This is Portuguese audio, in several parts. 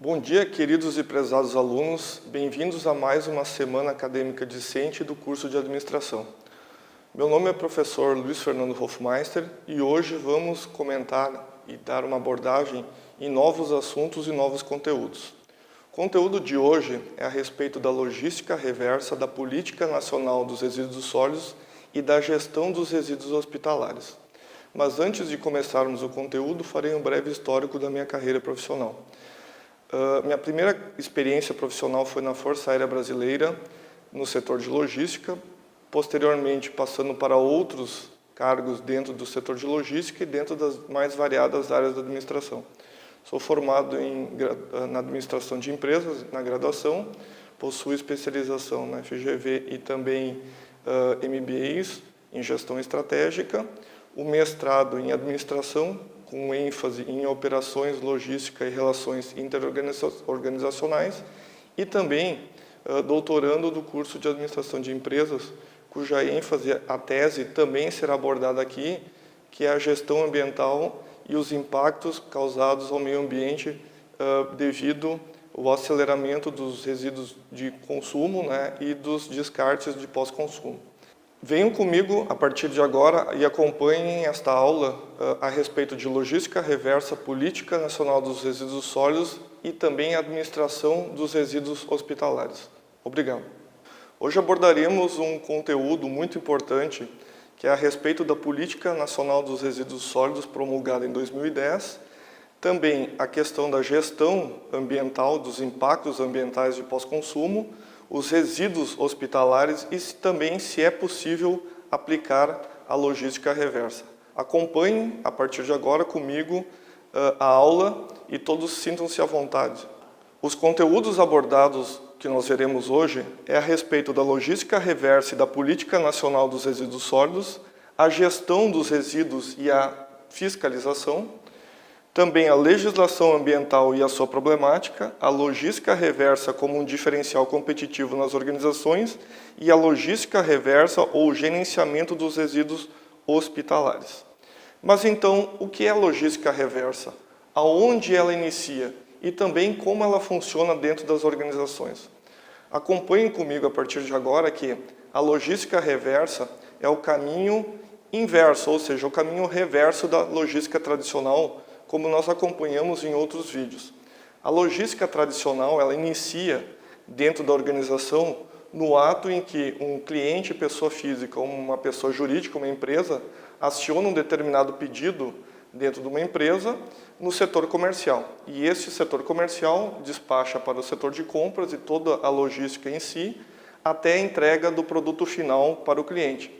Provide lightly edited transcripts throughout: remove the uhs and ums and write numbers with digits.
Bom dia, queridos e prezados alunos. Bem-vindos a mais uma semana acadêmica discente do curso de Administração. Meu nome é professor Luiz Fernando Hofmeister e hoje vamos comentar e dar uma abordagem em novos assuntos e novos conteúdos. O conteúdo de hoje é a respeito da logística reversa da Política Nacional dos Resíduos Sólidos e da gestão dos resíduos hospitalares. Mas antes de começarmos o conteúdo, farei um breve histórico da minha carreira profissional. Minha primeira experiência profissional foi na Força Aérea Brasileira, no setor de logística, posteriormente passando para outros cargos dentro do setor de logística e dentro das mais variadas áreas da administração. Sou formado na administração de empresas, na graduação, possuo especialização na FGV e também MBAs em gestão estratégica, o mestrado em administração, com ênfase em operações, logística e relações interorganizacionais, e também doutorando do curso de administração de empresas, cuja ênfase, a tese, também será abordada aqui, que é a gestão ambiental e os impactos causados ao meio ambiente devido ao aceleramento dos resíduos de consumo, né, e dos descartes de pós-consumo. Venham comigo a partir de agora e acompanhem esta aula a respeito de logística reversa, Política Nacional dos Resíduos Sólidos e também administração dos resíduos hospitalares. Obrigado. Hoje abordaremos um conteúdo muito importante que é a respeito da Política Nacional dos Resíduos Sólidos promulgada em 2010, também a questão da gestão ambiental, dos impactos ambientais de pós-consumo, os resíduos hospitalares e também se é possível aplicar a logística reversa. Acompanhem a partir de agora comigo a aula e todos sintam-se à vontade. Os conteúdos abordados que nós veremos hoje é a respeito da logística reversa e da Política Nacional dos Resíduos Sólidos, a gestão dos resíduos e a fiscalização, também a legislação ambiental e a sua problemática, a logística reversa como um diferencial competitivo nas organizações e a logística reversa ou gerenciamento dos resíduos hospitalares. Mas então, o que é a logística reversa? Aonde ela inicia? E também como ela funciona dentro das organizações. Acompanhem comigo a partir de agora que a logística reversa é o caminho inverso, ou seja, o caminho reverso da logística tradicional, como nós acompanhamos em outros vídeos. A logística tradicional, ela inicia dentro da organização no ato em que um cliente, pessoa física ou uma pessoa jurídica, uma empresa, aciona um determinado pedido dentro de uma empresa no setor comercial. E esse setor comercial despacha para o setor de compras e toda a logística em si, até a entrega do produto final para o cliente.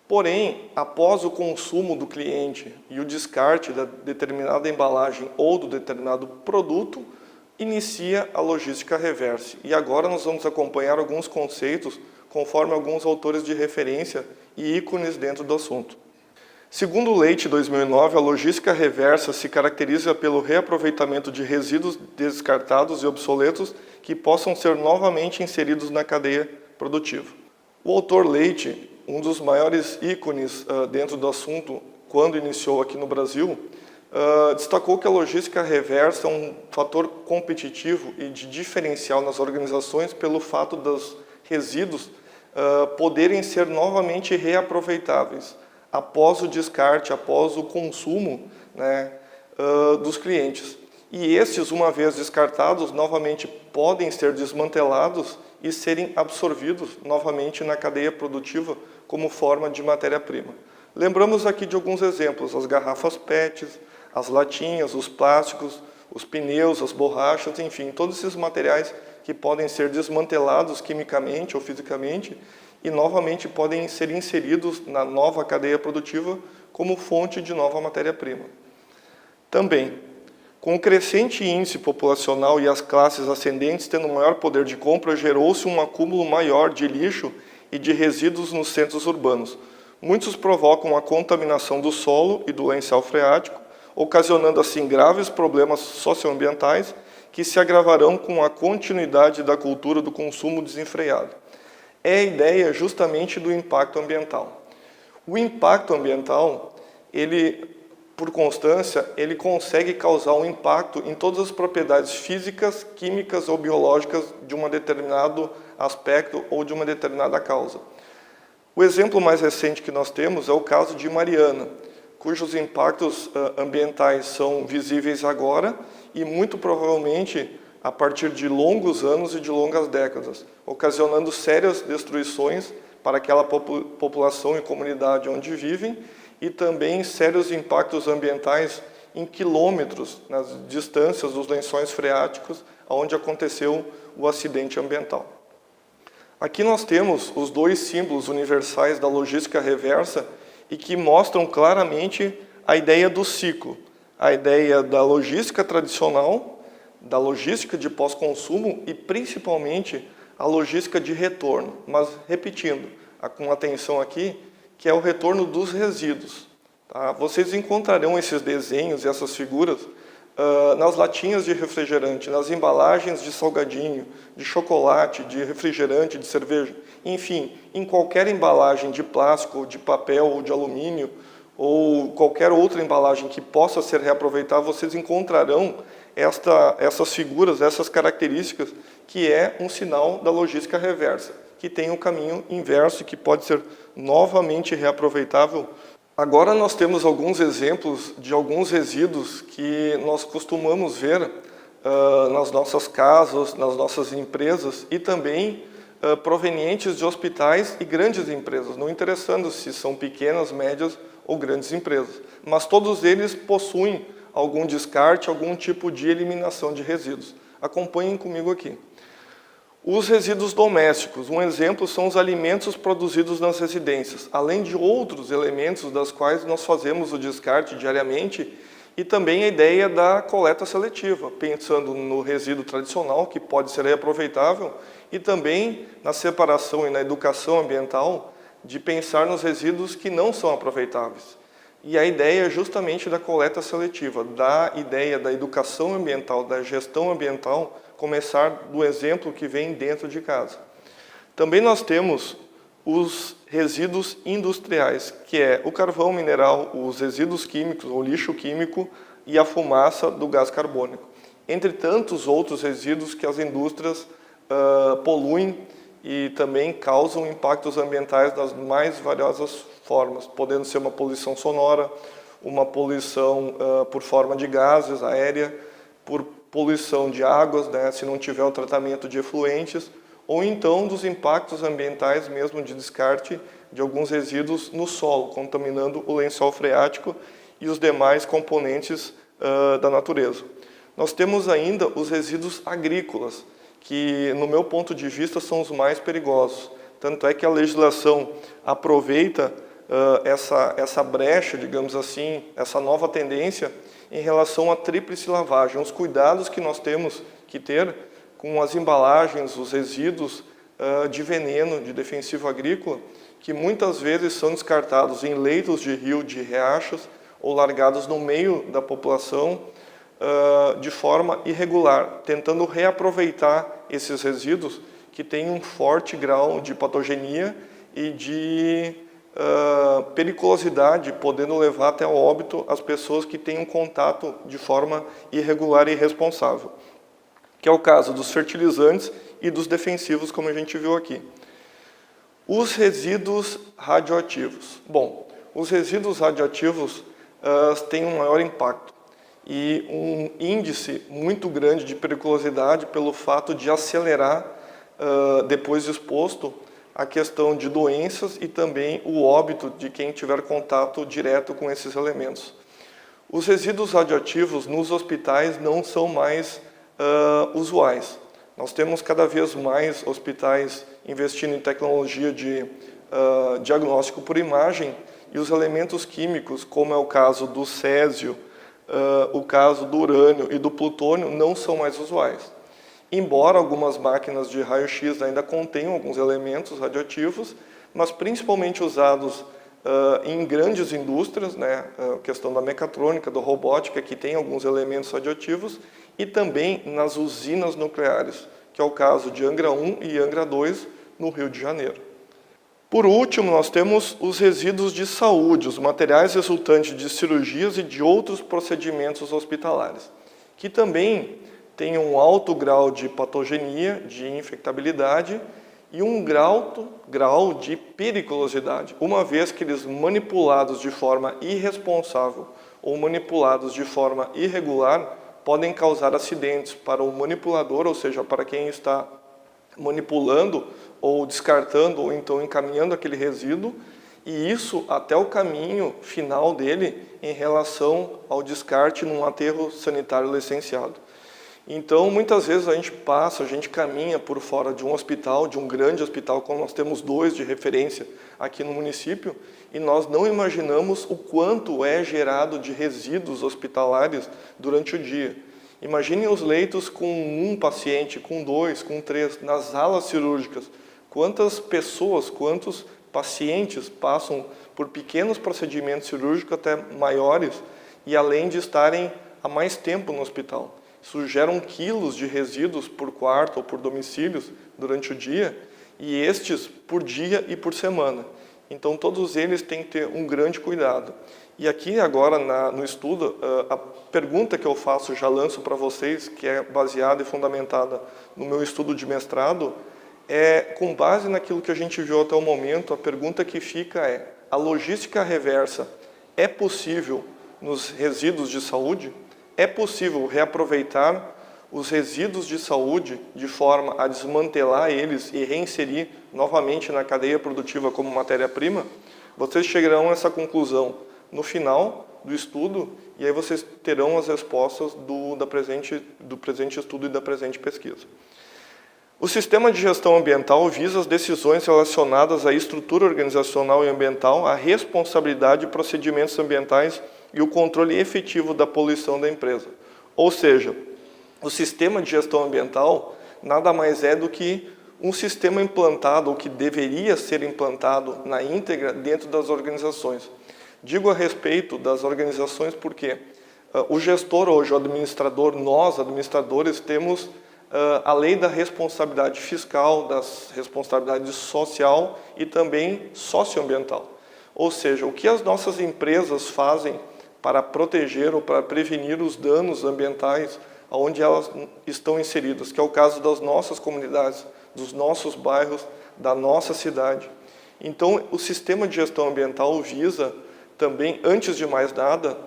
Porém, após o consumo do cliente e o descarte da determinada embalagem ou do determinado produto, inicia a logística reversa. E agora nós vamos acompanhar alguns conceitos conforme alguns autores de referência e ícones dentro do assunto. Segundo o Leite 2009, a logística reversa se caracteriza pelo reaproveitamento de resíduos descartados e obsoletos que possam ser novamente inseridos na cadeia produtiva. O autor Leite, um dos maiores ícones dentro do assunto, quando iniciou aqui no Brasil, destacou que a logística reversa é um fator competitivo e de diferencial nas organizações pelo fato dos resíduos poderem ser novamente reaproveitáveis após o descarte, após o consumo, né, dos clientes. E esses, uma vez descartados, novamente podem ser desmantelados e serem absorvidos novamente na cadeia produtiva como forma de matéria-prima. Lembramos aqui de alguns exemplos: as garrafas PET, as latinhas, os plásticos, os pneus, as borrachas, enfim, todos esses materiais que podem ser desmantelados quimicamente ou fisicamente e novamente podem ser inseridos na nova cadeia produtiva como fonte de nova matéria-prima. Também, com o crescente índice populacional e as classes ascendentes tendo maior poder de compra, gerou-se um acúmulo maior de lixo e de resíduos nos centros urbanos. Muitos provocam a contaminação do solo e do lençol freático, ocasionando assim graves problemas socioambientais que se agravarão com a continuidade da cultura do consumo desenfreado. É a ideia justamente do impacto ambiental. O impacto ambiental, ele por constância, ele consegue causar um impacto em todas as propriedades físicas, químicas ou biológicas de um determinado aspecto ou de uma determinada causa. O exemplo mais recente que nós temos é o caso de Mariana, cujos impactos ambientais são visíveis agora e muito provavelmente a partir de longos anos e de longas décadas, ocasionando sérias destruições para aquela população e comunidade onde vivem e também sérios impactos ambientais em quilômetros nas distâncias dos lençóis freáticos onde aconteceu o acidente ambiental. Aqui nós temos os dois símbolos universais da logística reversa e que mostram claramente a ideia do ciclo, a ideia da logística tradicional, da logística de pós-consumo e principalmente a logística de retorno. Mas repetindo, com atenção aqui, que é o retorno dos resíduos. Tá? Vocês encontrarão esses desenhos e essas figuras nas latinhas de refrigerante, nas embalagens de salgadinho, de chocolate, de refrigerante, de cerveja, enfim, em qualquer embalagem de plástico, de papel ou de alumínio, ou qualquer outra embalagem que possa ser reaproveitada, vocês encontrarão essas figuras, essas características, que é um sinal da logística reversa, que tem um caminho inverso e que pode ser novamente reaproveitável. Agora nós temos alguns exemplos de alguns resíduos que nós costumamos ver nas nossas casas, nas nossas empresas e também provenientes de hospitais e grandes empresas, não interessando se são pequenas, médias ou grandes empresas. Mas todos eles possuem algum descarte, algum tipo de eliminação de resíduos. Acompanhem comigo aqui. Os resíduos domésticos, um exemplo são os alimentos produzidos nas residências, além de outros elementos das quais nós fazemos o descarte diariamente, e também a ideia da coleta seletiva, pensando no resíduo tradicional, que pode ser reaproveitável, e também na separação e na educação ambiental, de pensar nos resíduos que não são aproveitáveis. E a ideia justamente da coleta seletiva, da ideia da educação ambiental, da gestão ambiental, começar do exemplo que vem dentro de casa. Também nós temos os resíduos industriais, que é o carvão mineral, os resíduos químicos, o lixo químico e a fumaça do gás carbônico. Entre tantos outros resíduos que as indústrias poluem e também causam impactos ambientais das mais variosas formas, podendo ser uma poluição sonora, uma poluição por forma de gases aérea, por poluição de águas, né, se não tiver o tratamento de efluentes, ou então dos impactos ambientais mesmo de descarte de alguns resíduos no solo, contaminando o lençol freático e os demais componentes da natureza. Nós temos ainda os resíduos agrícolas, que, no meu ponto de vista, são os mais perigosos. Tanto é que a legislação aproveita essa brecha, digamos assim, essa nova tendência em relação à tríplice lavagem, os cuidados que nós temos que ter com as embalagens, os resíduos de veneno, de defensivo agrícola, que muitas vezes são descartados em leitos de rio, de riachos, ou largados no meio da população de forma irregular, tentando reaproveitar esses resíduos que têm um forte grau de patogenia e de periculosidade, podendo levar até ao óbito as pessoas que têm um contato de forma irregular e irresponsável, que é o caso dos fertilizantes e dos defensivos, como a gente viu aqui. Os resíduos radioativos. Bom, os resíduos radioativos têm um maior impacto e um índice muito grande de periculosidade pelo fato de acelerar, depois de exposto, a questão de doenças e também o óbito de quem tiver contato direto com esses elementos. Os resíduos radioativos nos hospitais não são mais usuais. Nós temos cada vez mais hospitais investindo em tecnologia de diagnóstico por imagem e os elementos químicos, como é o caso do césio, o caso do urânio e do plutônio, não são mais usuais. Embora algumas máquinas de raio-x ainda contenham alguns elementos radioativos, mas principalmente usados em grandes indústrias, né, a questão da mecatrônica, da robótica, que tem alguns elementos radioativos, e também nas usinas nucleares, que é o caso de Angra 1 e Angra 2, no Rio de Janeiro. Por último, nós temos os resíduos de saúde, os materiais resultantes de cirurgias e de outros procedimentos hospitalares, que também têm um alto grau de patogenia, de infectabilidade e um grau de periculosidade, uma vez que eles manipulados de forma irresponsável ou manipulados de forma irregular podem causar acidentes para o manipulador, ou seja, para quem está manipulando ou descartando ou então encaminhando aquele resíduo, e isso até o caminho final dele em relação ao descarte num aterro sanitário licenciado. Então, muitas vezes a gente caminha por fora de um hospital, de um grande hospital, como nós temos 2 de referência aqui no município, e nós não imaginamos o quanto é gerado de resíduos hospitalares durante o dia. Imaginem os leitos com 1 paciente, com 2, com 3, nas alas cirúrgicas. Quantas pessoas, quantos pacientes passam por pequenos procedimentos cirúrgicos até maiores, e além de estarem há mais tempo no hospital. Isso geram quilos de resíduos por quarto ou por domicílios durante o dia, e estes por dia e por semana. Então, todos eles têm que ter um grande cuidado. E aqui, agora, no estudo, a pergunta que eu faço, já lanço para vocês, que é baseada e fundamentada no meu estudo de mestrado, é, com base naquilo que a gente viu até o momento, a pergunta que fica é: a logística reversa é possível nos resíduos de saúde? É possível reaproveitar os resíduos de saúde de forma a desmantelar eles e reinserir novamente na cadeia produtiva como matéria-prima? Vocês chegarão a essa conclusão no final do estudo, e aí vocês terão as respostas do presente estudo e da presente pesquisa. O sistema de gestão ambiental visa as decisões relacionadas à estrutura organizacional e ambiental, à responsabilidade de procedimentos ambientais e o controle efetivo da poluição da empresa. Ou seja, o sistema de gestão ambiental nada mais é do que um sistema implantado, ou que deveria ser implantado na íntegra dentro das organizações. Digo a respeito das organizações porque o gestor hoje, o administrador, nós administradores temos a lei da responsabilidade fiscal, da responsabilidade social e também socioambiental. Ou seja, o que as nossas empresas fazem para proteger ou para prevenir os danos ambientais onde elas estão inseridas, que é o caso das nossas comunidades, dos nossos bairros, da nossa cidade. Então, o sistema de gestão ambiental visa também, antes de mais nada,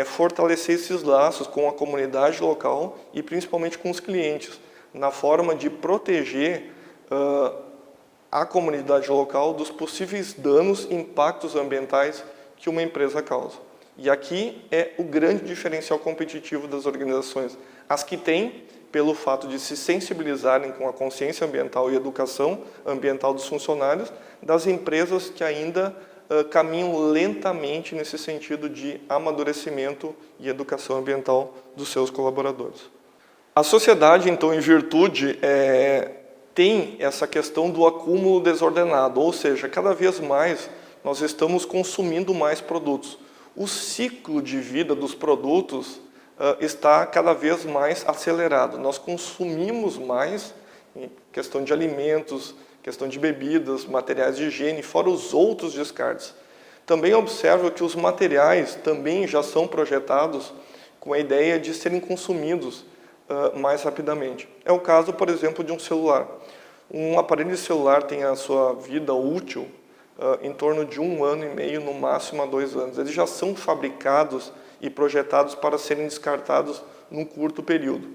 fortalecer esses laços com a comunidade local e principalmente com os clientes, na forma de proteger a comunidade local dos possíveis danos e impactos ambientais que uma empresa causa. E aqui é o grande diferencial competitivo das organizações, as que têm, pelo fato de se sensibilizarem com a consciência ambiental e educação ambiental dos funcionários, das empresas que ainda caminham lentamente nesse sentido de amadurecimento e educação ambiental dos seus colaboradores. A sociedade, então, em virtude, tem essa questão do acúmulo desordenado, ou seja, cada vez mais nós estamos consumindo mais produtos. O ciclo de vida dos produtos está cada vez mais acelerado. Nós consumimos mais em questão de alimentos, questão de bebidas, materiais de higiene, fora os outros descartes. Também observo que os materiais também já são projetados com a ideia de serem consumidos mais rapidamente. É o caso, por exemplo, de um celular. Um aparelho celular tem a sua vida útil em torno de 1 ano e meio, no máximo a 2 anos. Eles já são fabricados e projetados para serem descartados num curto período.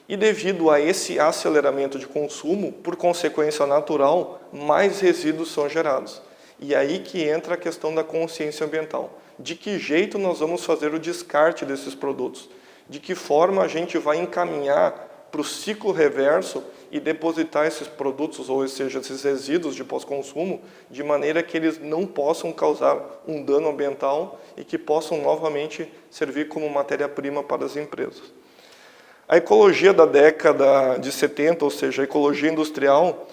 E devido a esse aceleramento de consumo, por consequência natural, mais resíduos são gerados. E aí que entra a questão da consciência ambiental. De que jeito nós vamos fazer o descarte desses produtos? De que forma a gente vai encaminhar para o ciclo reverso e depositar esses produtos, ou seja, esses resíduos de pós-consumo, de maneira que eles não possam causar um dano ambiental e que possam novamente servir como matéria-prima para as empresas. A ecologia da década de 70, ou seja, a ecologia industrial,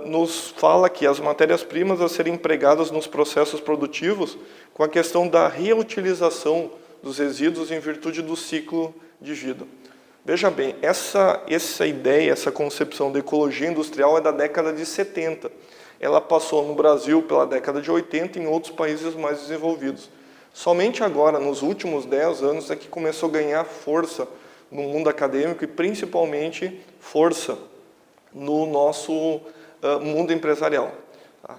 nos fala que as matérias-primas a serem empregadas nos processos produtivos com a questão da reutilização dos resíduos em virtude do ciclo de vida. Veja bem, essa ideia, essa concepção da ecologia industrial é da década de 70. ela passou no Brasil pela década de 80 e em outros países mais desenvolvidos. Somente agora, nos últimos 10 anos, é que começou a ganhar força no mundo acadêmico e principalmente força no nosso mundo empresarial.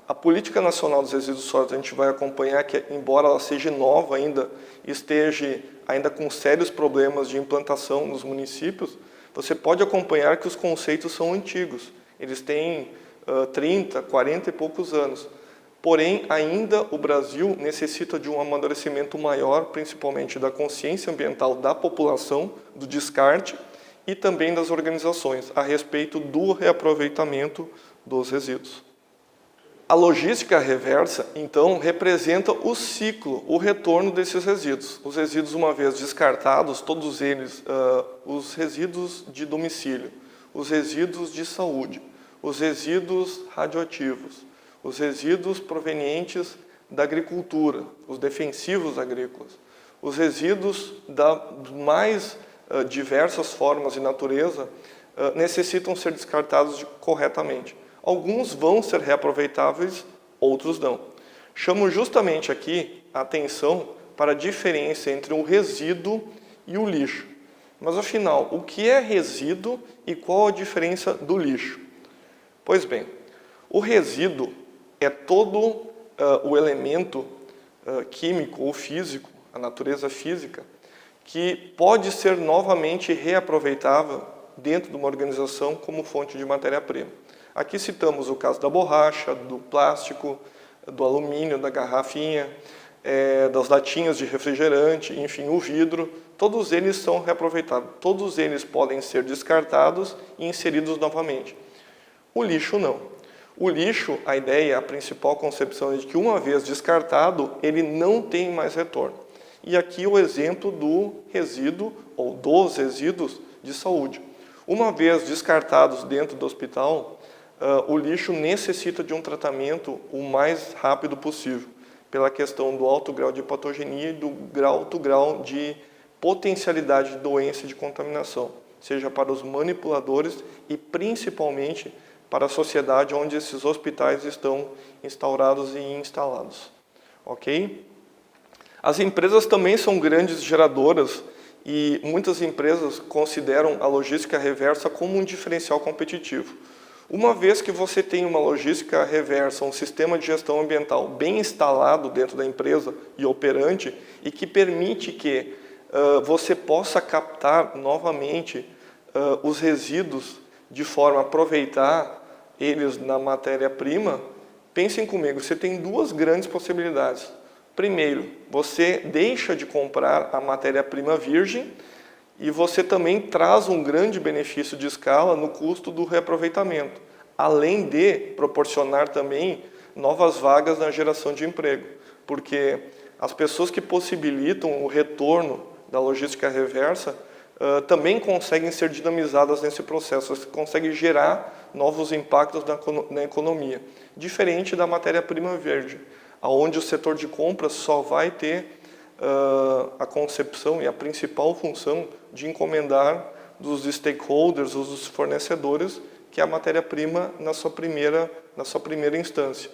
A Política Nacional dos Resíduos Sólidos a gente vai acompanhar que, embora ela seja nova ainda, esteja ainda com sérios problemas de implantação nos municípios, você pode acompanhar que os conceitos são antigos. Eles têm 30, 40 e poucos anos. Porém, ainda o Brasil necessita de um amadurecimento maior, principalmente da consciência ambiental da população, do descarte e também das organizações, a respeito do reaproveitamento dos resíduos. A logística reversa, então, representa o ciclo, o retorno desses resíduos. Os resíduos, uma vez descartados, todos eles, os resíduos de domicílio, os resíduos de saúde, os resíduos radioativos, os resíduos provenientes da agricultura, os defensivos agrícolas, os resíduos das mais diversas formas de natureza necessitam ser descartados corretamente. Alguns vão ser reaproveitáveis, outros não. Chamo justamente aqui a atenção para a diferença entre o resíduo e o lixo. Mas, afinal, o que é resíduo e qual a diferença do lixo? Pois bem, o resíduo é todo o elemento químico ou físico, a natureza física, que pode ser novamente reaproveitável dentro de uma organização como fonte de matéria-prima. Aqui citamos o caso da borracha, do plástico, do alumínio, da garrafinha, das latinhas de refrigerante, enfim, o vidro. Todos eles são reaproveitados, todos eles podem ser descartados e inseridos novamente. O lixo não. O lixo, a ideia, a principal concepção é de que uma vez descartado, ele não tem mais retorno. E aqui o exemplo do resíduo, ou dos resíduos de saúde. Uma vez descartados dentro do hospital, o lixo necessita de um tratamento o mais rápido possível, pela questão do alto grau de patogenia e do alto grau de potencialidade de doença e de contaminação, seja para os manipuladores e principalmente para a sociedade onde esses hospitais estão instaurados e instalados. Ok? As empresas também são grandes geradoras e muitas empresas consideram a logística reversa como um diferencial competitivo. Uma vez que você tem uma logística reversa, um sistema de gestão ambiental bem instalado dentro da empresa e operante, e que permite que você possa captar novamente os resíduos de forma a aproveitar eles na matéria-prima, pensem comigo, você tem duas grandes possibilidades. Primeiro, você deixa de comprar a matéria-prima virgem e você também traz um grande benefício de escala no custo do reaproveitamento, além de proporcionar também novas vagas na geração de emprego, porque as pessoas que possibilitam o retorno da logística reversa também conseguem ser dinamizadas nesse processo, você consegue gerar novos impactos na economia, diferente da matéria-prima verde, onde o setor de compras só vai ter a concepção e a principal função de encomendar dos stakeholders, dos fornecedores, que é a matéria-prima na sua primeira instância.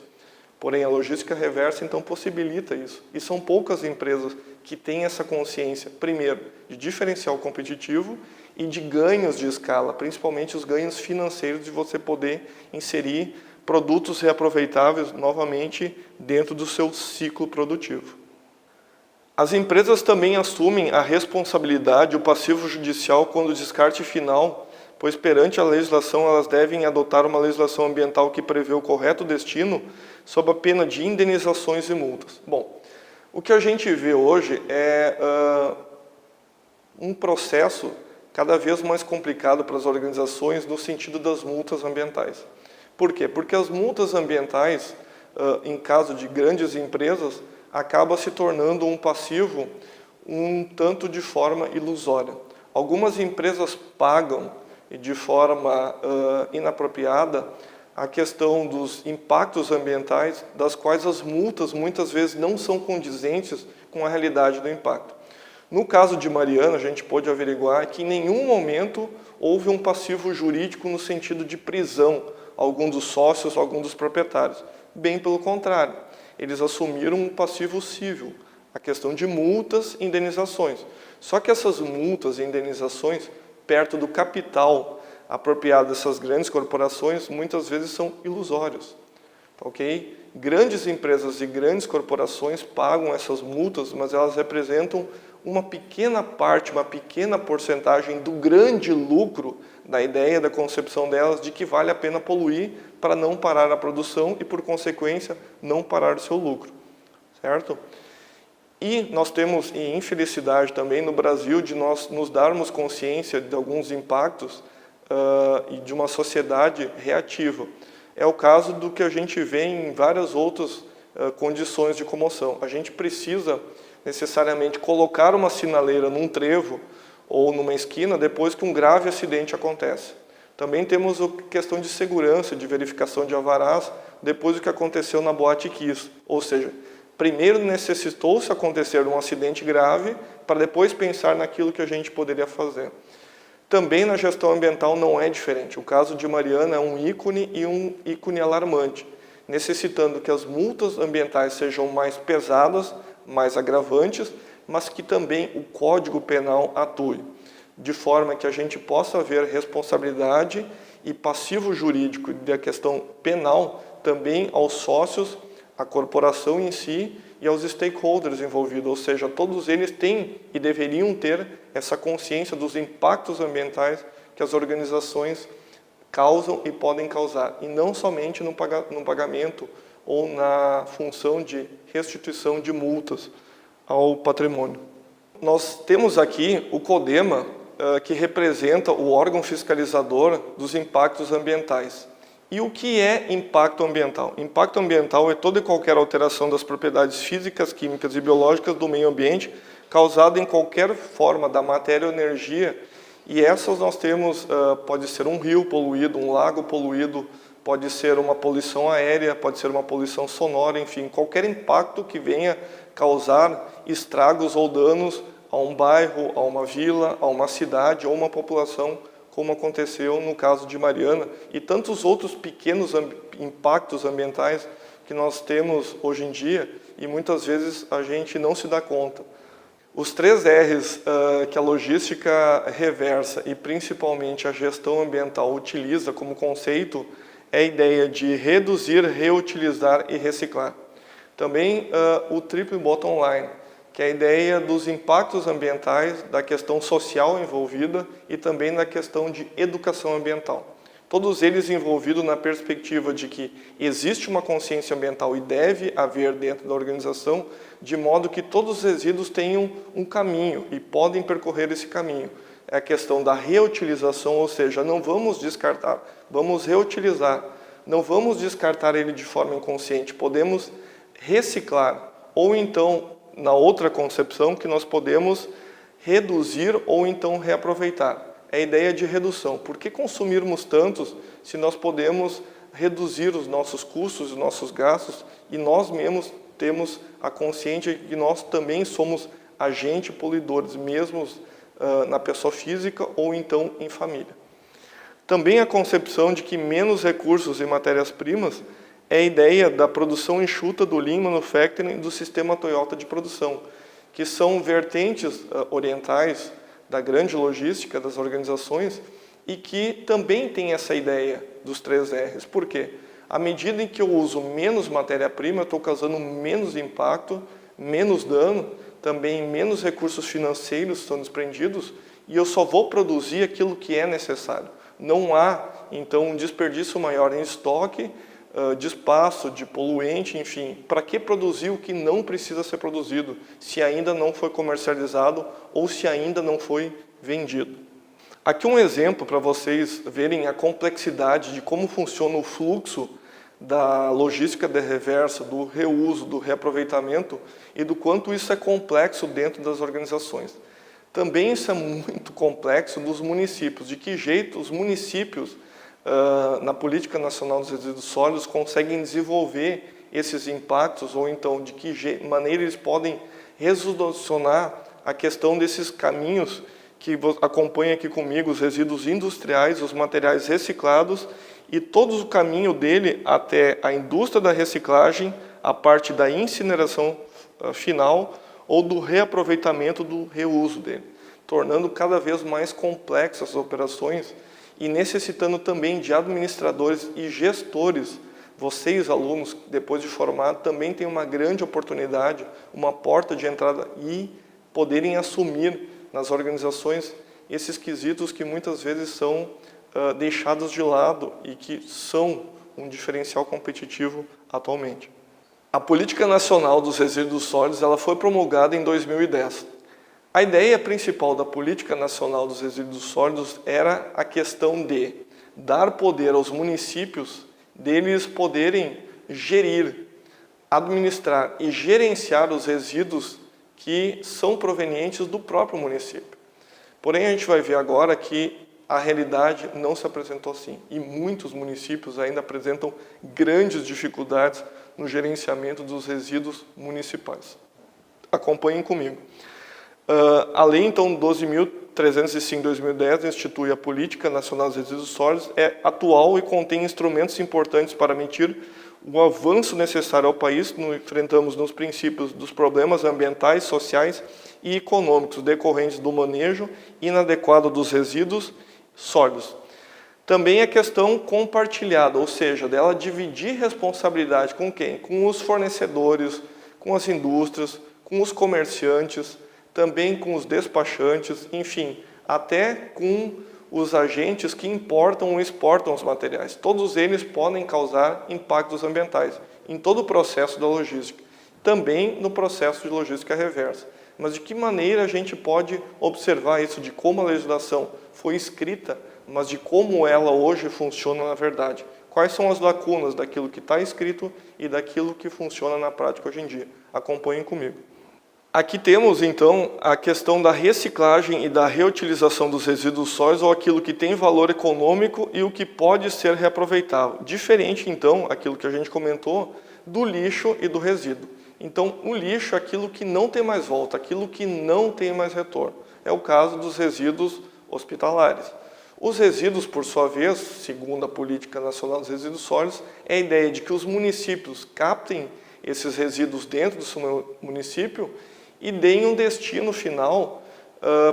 Porém, a logística reversa, então, possibilita isso. E são poucas empresas que têm essa consciência, primeiro, de diferencial competitivo e de ganhos de escala, principalmente os ganhos financeiros de você poder inserir produtos reaproveitáveis novamente dentro do seu ciclo produtivo. As empresas também assumem a responsabilidade, o passivo judicial quando o descarte final, pois perante a legislação elas devem adotar uma legislação ambiental que prevê o correto destino sob a pena de indenizações e multas. Bom, o que a gente vê hoje é um processo cada vez mais complicado para as organizações no sentido das multas ambientais. Por quê? Porque as multas ambientais, em caso de grandes empresas, acaba se tornando um passivo um tanto de forma ilusória. Algumas empresas pagam de forma inapropriada a questão dos impactos ambientais, das quais as multas muitas vezes não são condizentes com a realidade do impacto. No caso de Mariana, a gente pôde averiguar que em nenhum momento houve um passivo jurídico no sentido de prisão algum dos sócios, algum dos proprietários. Bem pelo contrário, eles assumiram um passivo civil, a questão de multas e indenizações. Só que essas multas e indenizações, perto do capital apropriado dessas grandes corporações, muitas vezes são ilusórios. Ok? Grandes empresas e grandes corporações pagam essas multas, mas elas representam uma pequena parte, uma pequena porcentagem do grande lucro da ideia, da concepção delas de que vale a pena poluir para não parar a produção e, por consequência, não parar o seu lucro. Certo? E nós temos infelicidade também no Brasil de nós nos darmos consciência de alguns impactos e de uma sociedade reativa. É o caso do que a gente vê em várias outras condições de comoção. A gente precisa necessariamente colocar uma sinaleira num trevo ou numa esquina depois que um grave acidente acontece. Também temos a questão de segurança, de verificação de alvarás, depois do que aconteceu na Boate Kiss. Ou seja, primeiro necessitou-se acontecer um acidente grave para depois pensar naquilo que a gente poderia fazer. Também na gestão ambiental não é diferente. O caso de Mariana é um ícone e um ícone alarmante, necessitando que as multas ambientais sejam mais pesadas, mais agravantes, mas que também o Código Penal atue, de forma que a gente possa ver responsabilidade e passivo jurídico da questão penal também aos sócios, à corporação em si e aos stakeholders envolvidos, ou seja, todos eles têm e deveriam ter essa consciência dos impactos ambientais que as organizações causam e podem causar, e não somente no pagamento ou na função de restituição de multas ao patrimônio. Nós temos aqui o CODEMA, que representa o órgão fiscalizador dos impactos ambientais. E o que é impacto ambiental? Impacto ambiental é toda e qualquer alteração das propriedades físicas, químicas e biológicas do meio ambiente causada em qualquer forma da matéria ou energia. E essas nós temos, pode ser um rio poluído, um lago poluído, pode ser uma poluição aérea, pode ser uma poluição sonora, enfim, qualquer impacto que venha causar estragos ou danos a um bairro, a uma vila, a uma cidade ou uma população, como aconteceu no caso de Mariana e tantos outros pequenos impactos ambientais que nós temos hoje em dia e muitas vezes a gente não se dá conta. Os 3 R's que a logística reversa e principalmente a gestão ambiental utiliza como conceito é a ideia de reduzir, reutilizar e reciclar. Também o triple bottom line, que é a ideia dos impactos ambientais, da questão social envolvida e também da questão de educação ambiental. Todos eles envolvidos na perspectiva de que existe uma consciência ambiental e deve haver dentro da organização, de modo que todos os resíduos tenham um caminho e podem percorrer esse caminho. É a questão da reutilização, ou seja, não vamos descartar, vamos reutilizar. Não vamos descartar ele de forma inconsciente, podemos reciclar ou então na outra concepção que nós podemos reduzir ou então reaproveitar. É a ideia de redução. Por que consumirmos tantos se nós podemos reduzir os nossos custos, os nossos gastos e nós mesmos temos a consciência de que nós também somos agentes poluidores, mesmo na pessoa física ou então em família. Também a concepção de que menos recursos e matérias-primas é a ideia da produção enxuta do Lean Manufacturing e do sistema Toyota de produção, que são vertentes orientais da grande logística das organizações e que também tem essa ideia dos 3 R's. Por quê? À medida em que eu uso menos matéria-prima, eu estou causando menos impacto, menos dano, também menos recursos financeiros são desprendidos e eu só vou produzir aquilo que é necessário. Não há, então, um desperdício maior em estoque, de espaço, de poluente, enfim. Para que produzir o que não precisa ser produzido, se ainda não foi comercializado ou se ainda não foi vendido? Aqui um exemplo para vocês verem a complexidade de como funciona o fluxo da logística de reversa, do reuso, do reaproveitamento e do quanto isso é complexo dentro das organizações. Também isso é muito complexo dos municípios, de que jeito os municípios na Política Nacional dos Resíduos Sólidos conseguem desenvolver esses impactos ou então de que maneira eles podem resolucionar a questão desses caminhos que acompanha aqui comigo, os resíduos industriais, os materiais reciclados e todo o caminho dele até a indústria da reciclagem, a parte da incineração final ou do reaproveitamento do reuso dele, tornando cada vez mais complexas as operações e necessitando também de administradores e gestores. Vocês, alunos, depois de formado, também têm uma grande oportunidade, uma porta de entrada e poderem assumir nas organizações esses quesitos que muitas vezes são deixados de lado e que são um diferencial competitivo atualmente. A Política Nacional dos Resíduos Sólidos ela foi promulgada em 2010. A ideia principal da Política Nacional dos Resíduos Sólidos era a questão de dar poder aos municípios deles poderem gerir, administrar e gerenciar os resíduos que são provenientes do próprio município. Porém, a gente vai ver agora que a realidade não se apresentou assim e muitos municípios ainda apresentam grandes dificuldades no gerenciamento dos resíduos municipais. Acompanhem comigo. A lei, então, 12.305/2010 institui a Política Nacional dos Resíduos Sólidos, é atual e contém instrumentos importantes para medir o avanço necessário ao país. Enfrentamos nos princípios dos problemas ambientais, sociais e econômicos decorrentes do manejo inadequado dos resíduos sólidos. Também a questão compartilhada, ou seja, dela dividir responsabilidade com quem? Com os fornecedores, com as indústrias, com os comerciantes, também com os despachantes, enfim, até com os agentes que importam ou exportam os materiais. Todos eles podem causar impactos ambientais em todo o processo da logística, também no processo de logística reversa. Mas de que maneira a gente pode observar isso, de como a legislação foi escrita, mas de como ela hoje funciona na verdade? Quais são as lacunas daquilo que está escrito e daquilo que funciona na prática hoje em dia? Acompanhem comigo. Aqui temos, então, a questão da reciclagem e da reutilização dos resíduos sólidos, ou aquilo que tem valor econômico e o que pode ser reaproveitado. Diferente, então, aquilo que a gente comentou, do lixo e do resíduo. Então, o lixo é aquilo que não tem mais volta, aquilo que não tem mais retorno. É o caso dos resíduos hospitalares. Os resíduos, por sua vez, segundo a Política Nacional dos Resíduos Sólidos, é a ideia de que os municípios captem esses resíduos dentro do seu município e deem um destino final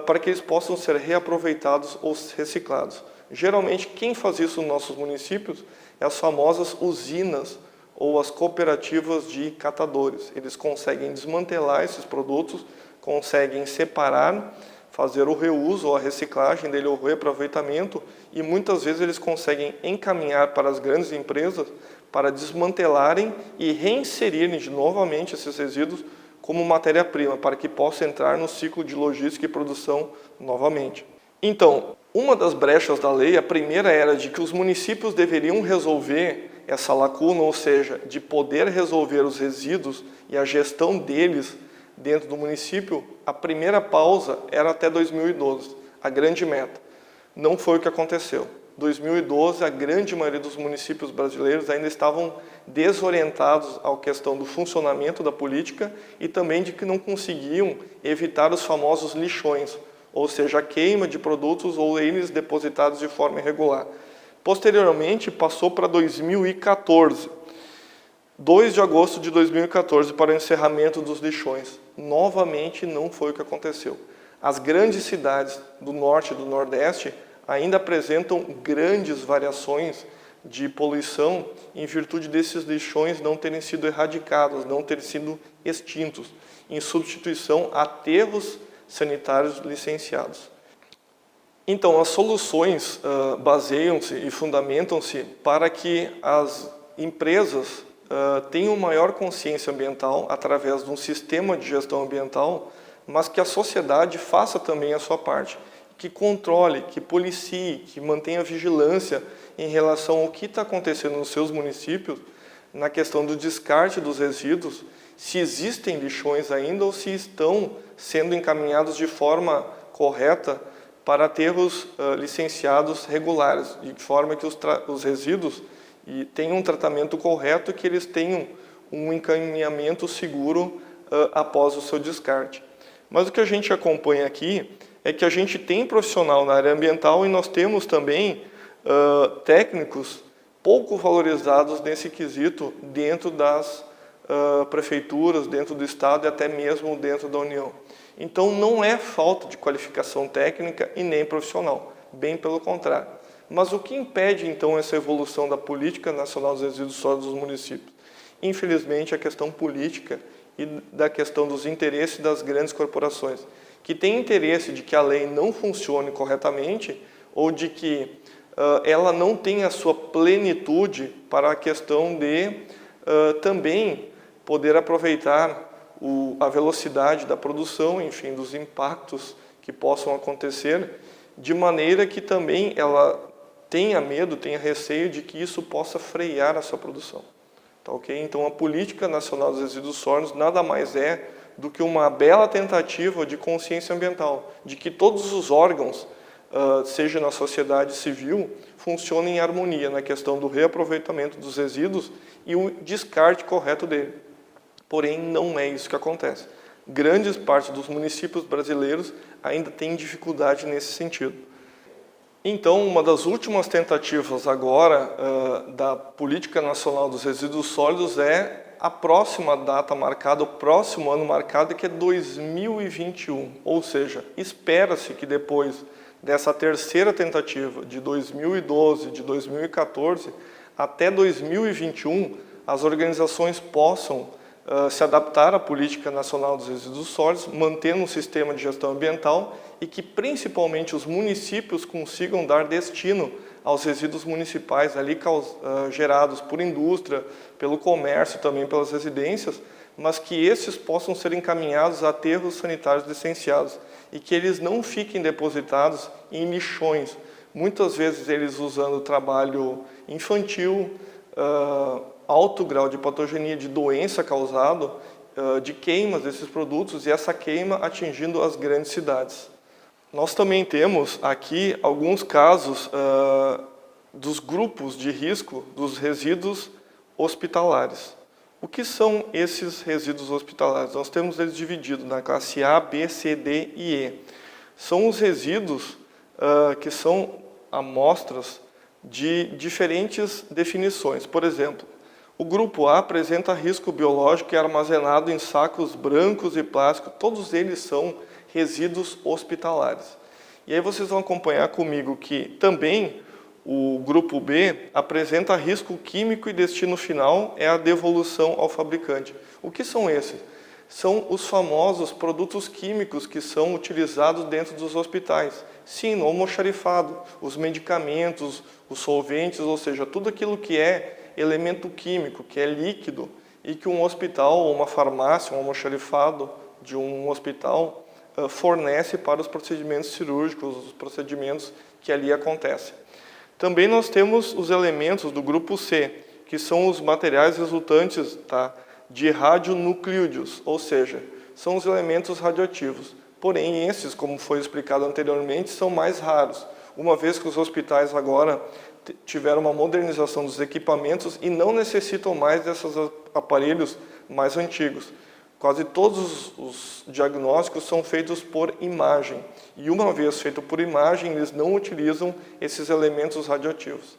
para que eles possam ser reaproveitados ou reciclados. Geralmente, quem faz isso nos nossos municípios é as famosas usinas ou as cooperativas de catadores. Eles conseguem desmantelar esses produtos, conseguem separar, fazer o reuso ou a reciclagem dele, ou o reaproveitamento, e muitas vezes eles conseguem encaminhar para as grandes empresas para desmantelarem e reinserirem novamente esses resíduos como matéria-prima, para que possa entrar no ciclo de logística e produção novamente. Então, uma das brechas da lei, a primeira era de que os municípios deveriam resolver essa lacuna, ou seja, de poder resolver os resíduos e a gestão deles dentro do município. A primeira pausa era até 2012, a grande meta. Não foi o que aconteceu. 2012, a grande maioria dos municípios brasileiros ainda estavam desorientados à questão do funcionamento da política e também de que não conseguiam evitar os famosos lixões, ou seja, a queima de produtos ou eles depositados de forma irregular. Posteriormente, passou para 2014, 2 de agosto de 2014, para o encerramento dos lixões. Novamente, não foi o que aconteceu. As grandes cidades do norte e do nordeste ainda apresentam grandes variações de poluição em virtude desses lixões não terem sido erradicados, não terem sido extintos, em substituição a aterros sanitários licenciados. Então, as soluções baseiam-se e fundamentam-se para que as empresas tenham maior consciência ambiental através de um sistema de gestão ambiental, mas que a sociedade faça também a sua parte, que controle, que policie, que mantenha vigilância em relação ao que está acontecendo nos seus municípios, na questão do descarte dos resíduos, se existem lixões ainda ou se estão sendo encaminhados de forma correta para aterros licenciados regulares, de forma que os resíduos tenham um tratamento correto e que eles tenham um encaminhamento seguro após o seu descarte. Mas o que a gente acompanha aqui é que a gente tem profissional na área ambiental e nós temos também técnicos pouco valorizados nesse quesito dentro das prefeituras, dentro do Estado e até mesmo dentro da União. Então, não é falta de qualificação técnica e nem profissional, bem pelo contrário. Mas o que impede, então, essa evolução da Política Nacional dos Resíduos Sólidos dos municípios? Infelizmente, a questão política e da questão dos interesses das grandes corporações, que têm interesse de que a lei não funcione corretamente ou de que ela não tenha a sua plenitude para a questão de também poder aproveitar a velocidade da produção, enfim, dos impactos que possam acontecer, de maneira que também ela tenha medo, tenha receio de que isso possa frear a sua produção. Tá, ok? Então, a Política Nacional dos Resíduos Sólidos nada mais é do que uma bela tentativa de consciência ambiental, de que todos os órgãos, seja na sociedade civil, funcionem em harmonia na questão do reaproveitamento dos resíduos e o descarte correto dele. Porém, não é isso que acontece. Grandes partes dos municípios brasileiros ainda têm dificuldade nesse sentido. Então, uma das últimas tentativas agora da Política Nacional dos Resíduos Sólidos é a próxima data marcada, o próximo ano marcado, que é 2021. Ou seja, espera-se que depois dessa terceira tentativa, de 2012, de 2014, até 2021, as organizações possam se adaptar à Política Nacional dos Resíduos Sólidos, mantendo um sistema de gestão ambiental e que principalmente os municípios consigam dar destino aos resíduos municipais ali gerados por indústria, pelo comércio, também pelas residências, mas que esses possam ser encaminhados a aterros sanitários licenciados e que eles não fiquem depositados em lixões, muitas vezes eles usando trabalho infantil, alto grau de patogenia, de doença causado, de queimas desses produtos e essa queima atingindo as grandes cidades. Nós também temos aqui alguns casos dos grupos de risco dos resíduos hospitalares. O que são esses resíduos hospitalares? Nós temos eles divididos na classe A, B, C, D e E. São os resíduos que são amostras de diferentes definições. Por exemplo, o grupo A apresenta risco biológico e é armazenado em sacos brancos e plásticos. Todos eles são resíduos hospitalares. E aí vocês vão acompanhar comigo que também o grupo B apresenta risco químico e destino final é a devolução ao fabricante. O que são esses? São os famosos produtos químicos que são utilizados dentro dos hospitais. Sim, no almoxarifado, os medicamentos, os solventes, ou seja, tudo aquilo que é elemento químico, que é líquido, e que um hospital ou uma farmácia, um almoxarifado de um hospital fornece para os procedimentos cirúrgicos, os procedimentos que ali acontecem. Também nós temos os elementos do grupo C, que são os materiais resultantes de radionuclídeos, ou seja, são os elementos radioativos. Porém, esses, como foi explicado anteriormente, são mais raros, uma vez que os hospitais agora tiveram uma modernização dos equipamentos e não necessitam mais desses aparelhos mais antigos. Quase todos os diagnósticos são feitos por imagem. E uma vez feito por imagem, eles não utilizam esses elementos radioativos.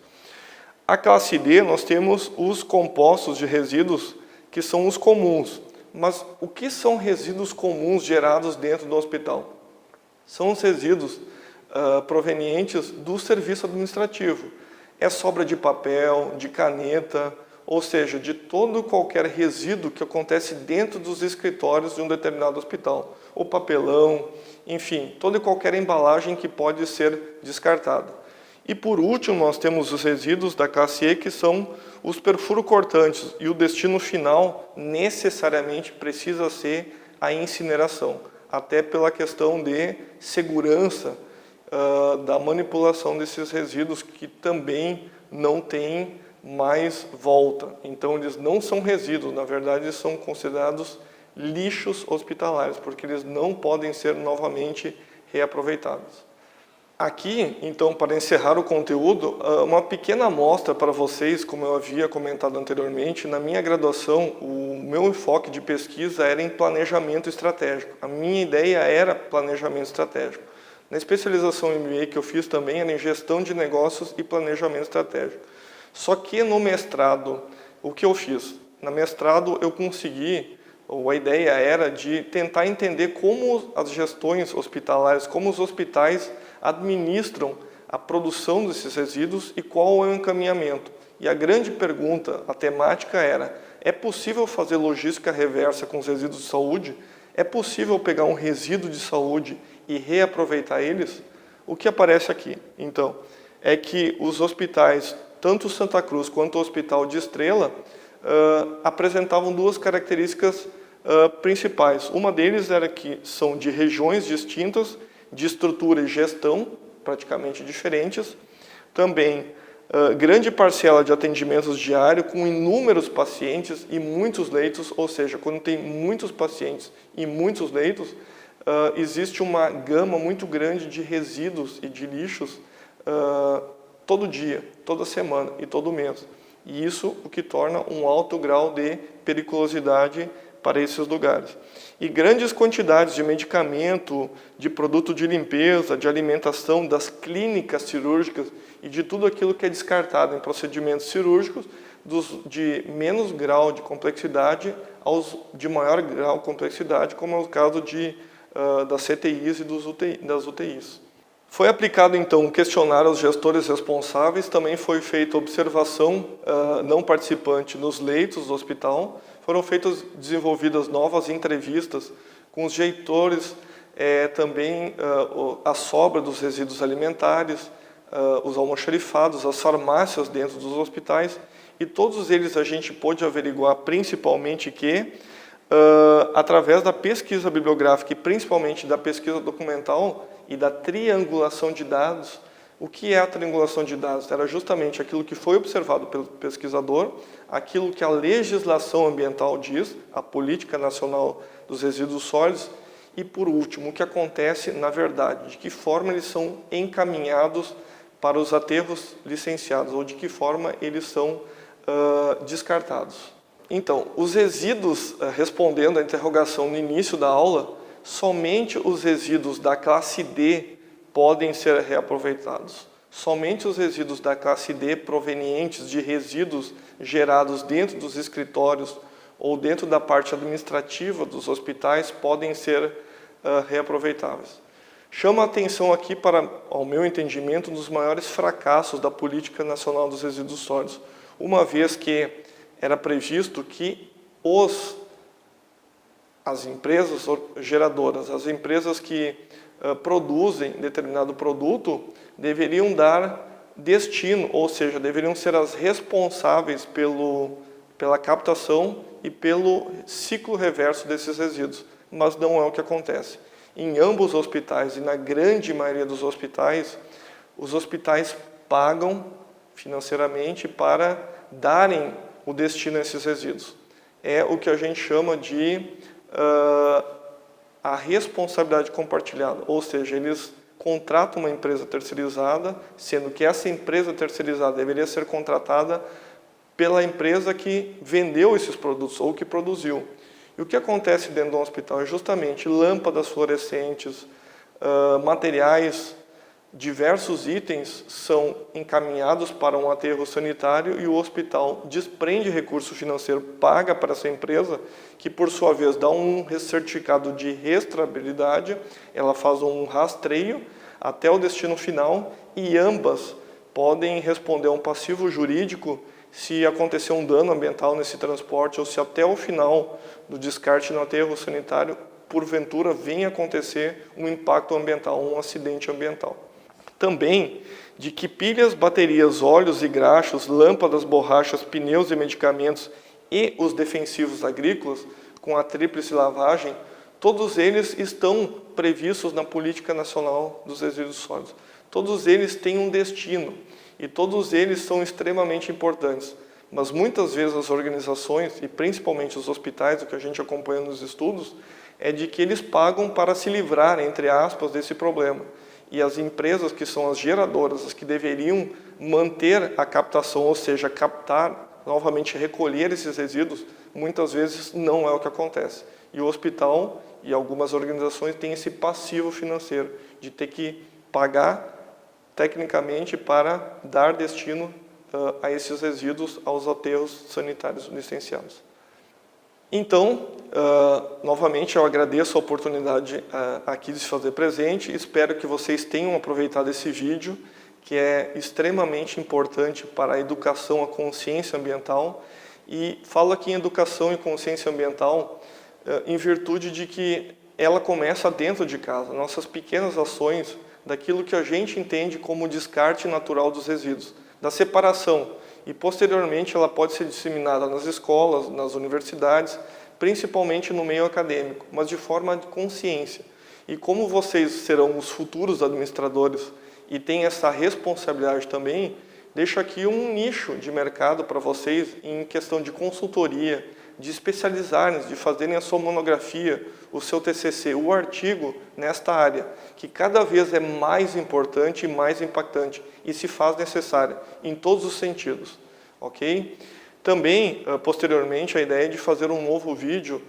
A classe D, nós temos os compostos de resíduos, que são os comuns. Mas o que são resíduos comuns gerados dentro do hospital? São os resíduos provenientes do serviço administrativo. É sobra de papel, de caneta, ou seja, de todo qualquer resíduo que acontece dentro dos escritórios de um determinado hospital. O papelão, enfim, toda e qualquer embalagem que pode ser descartada. E por último, nós temos os resíduos da classe E, que são os perfurocortantes, e o destino final necessariamente precisa ser a incineração, até pela questão de segurança da manipulação desses resíduos, que também não tem mais volta. Então, eles não são resíduos, na verdade, eles são considerados lixos hospitalares, porque eles não podem ser novamente reaproveitados. Aqui, então, para encerrar o conteúdo, uma pequena amostra para vocês, como eu havia comentado anteriormente. Na minha graduação, o meu enfoque de pesquisa era em planejamento estratégico. A minha ideia era planejamento estratégico. Na especialização em MBA que eu fiz também era em gestão de negócios e planejamento estratégico. Só que no mestrado, o que eu fiz? No mestrado eu consegui, ou a ideia era de tentar entender como as gestões hospitalares, como os hospitais administram a produção desses resíduos e qual é o encaminhamento. E a grande pergunta, a temática era: é possível fazer logística reversa com os resíduos de saúde? É possível pegar um resíduo de saúde e reaproveitar eles? O que aparece aqui, então, é que os hospitais, tanto o Santa Cruz quanto o Hospital de Estrela, apresentavam duas características principais. Uma deles era que são de regiões distintas, de estrutura e gestão praticamente diferentes. Também, grande parcela de atendimentos diários com inúmeros pacientes e muitos leitos, ou seja, quando tem muitos pacientes e muitos leitos, existe uma gama muito grande de resíduos e de lixos todo dia, toda semana e todo mês. E isso o que torna um alto grau de periculosidade para esses lugares. E grandes quantidades de medicamento, de produto de limpeza, de alimentação, das clínicas cirúrgicas e de tudo aquilo que é descartado em procedimentos cirúrgicos, de menos grau de complexidade aos de maior grau de complexidade, como é o caso das CTIs e das UTIs. Foi aplicado, então, um questionário aos gestores responsáveis, também foi feita observação não participante nos leitos do hospital, foram desenvolvidas novas entrevistas com os gestores, também a sobra dos resíduos alimentares, os almoxarifados, as farmácias dentro dos hospitais, e todos eles a gente pôde averiguar principalmente que, através da pesquisa bibliográfica e principalmente da pesquisa documental e da triangulação de dados. O que é a triangulação de dados? Era justamente aquilo que foi observado pelo pesquisador, aquilo que a legislação ambiental diz, a Política Nacional dos Resíduos Sólidos, e, por último, o que acontece na verdade, de que forma eles são encaminhados para os aterros licenciados, ou de que forma eles são descartados. Então, os resíduos, respondendo à interrogação no início da aula, somente os resíduos da classe D podem ser reaproveitados. Somente os resíduos da classe D provenientes de resíduos gerados dentro dos escritórios ou dentro da parte administrativa dos hospitais podem ser reaproveitáveis. Chamo a atenção aqui para, ao meu entendimento, um dos maiores fracassos da Política Nacional dos Resíduos Sólidos, uma vez que era previsto que as empresas geradoras, as empresas que produzem determinado produto, deveriam dar destino, ou seja, deveriam ser as responsáveis pela captação e pelo ciclo reverso desses resíduos, mas não é o que acontece. Em ambos os hospitais e na grande maioria dos hospitais, os hospitais pagam financeiramente para darem o destino a esses resíduos. É o que a gente chama de a responsabilidade compartilhada, ou seja, eles contratam uma empresa terceirizada, sendo que essa empresa terceirizada deveria ser contratada pela empresa que vendeu esses produtos ou que produziu. E o que acontece dentro de um hospital é justamente lâmpadas fluorescentes, materiais, diversos itens são encaminhados para um aterro sanitário e o hospital desprende recurso financeiro, paga para essa empresa, que por sua vez dá um certificado de rastreabilidade, ela faz um rastreio até o destino final e ambas podem responder a um passivo jurídico se acontecer um dano ambiental nesse transporte ou se até o final do descarte no aterro sanitário, porventura, venha acontecer um impacto ambiental, um acidente ambiental. Também de que pilhas, baterias, óleos e graxos, lâmpadas, borrachas, pneus e medicamentos e os defensivos agrícolas, com a tríplice lavagem, todos eles estão previstos na Política Nacional dos Resíduos Sólidos. Todos eles têm um destino e todos eles são extremamente importantes. Mas muitas vezes as organizações, e principalmente os hospitais, o que a gente acompanha nos estudos, é de que eles pagam para se livrar, entre aspas, desse problema. E as empresas que são as geradoras, as que deveriam manter a captação, ou seja, captar, novamente recolher esses resíduos, muitas vezes não é o que acontece. E o hospital e algumas organizações têm esse passivo financeiro de ter que pagar tecnicamente para dar destino a esses resíduos aos aterros sanitários licenciados. Então, novamente eu agradeço a oportunidade aqui de se fazer presente, espero que vocês tenham aproveitado esse vídeo, que é extremamente importante para a educação, a consciência ambiental, e falo aqui em educação e consciência ambiental em virtude de que ela começa dentro de casa, nossas pequenas ações daquilo que a gente entende como descarte natural dos resíduos, da separação, e posteriormente ela pode ser disseminada nas escolas, nas universidades, principalmente no meio acadêmico, mas de forma de consciência. E como vocês serão os futuros administradores e têm essa responsabilidade também, deixo aqui um nicho de mercado para vocês em questão de consultoria, de especializarem, de fazerem a sua monografia, o seu TCC, o artigo nesta área, que cada vez é mais importante e mais impactante e se faz necessária em todos os sentidos, ok? Também, posteriormente, a ideia é de fazer um novo vídeo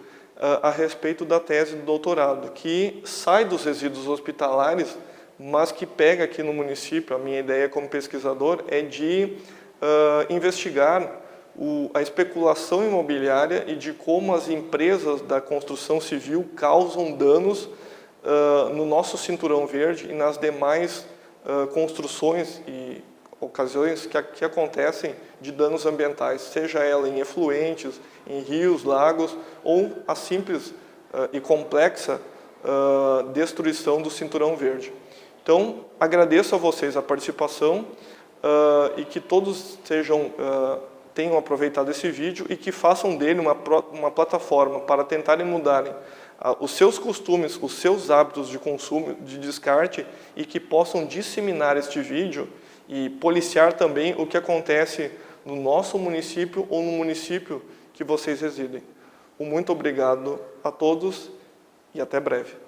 a respeito da tese do doutorado, que sai dos resíduos hospitalares, mas que pega aqui no município. A minha ideia como pesquisador é de investigar a especulação imobiliária e de como as empresas da construção civil causam danos no nosso cinturão verde e nas demais construções e ocasiões que acontecem de danos ambientais, seja ela em efluentes, em rios, lagos, ou a simples e complexa destruição do cinturão verde. Então, agradeço a vocês a participação e que todos tenham aproveitado esse vídeo e que façam dele uma plataforma para tentarem mudarem os seus costumes, os seus hábitos de consumo, de descarte, e que possam disseminar este vídeo e policiar também o que acontece no nosso município ou no município que vocês residem. Muito obrigado a todos e até breve.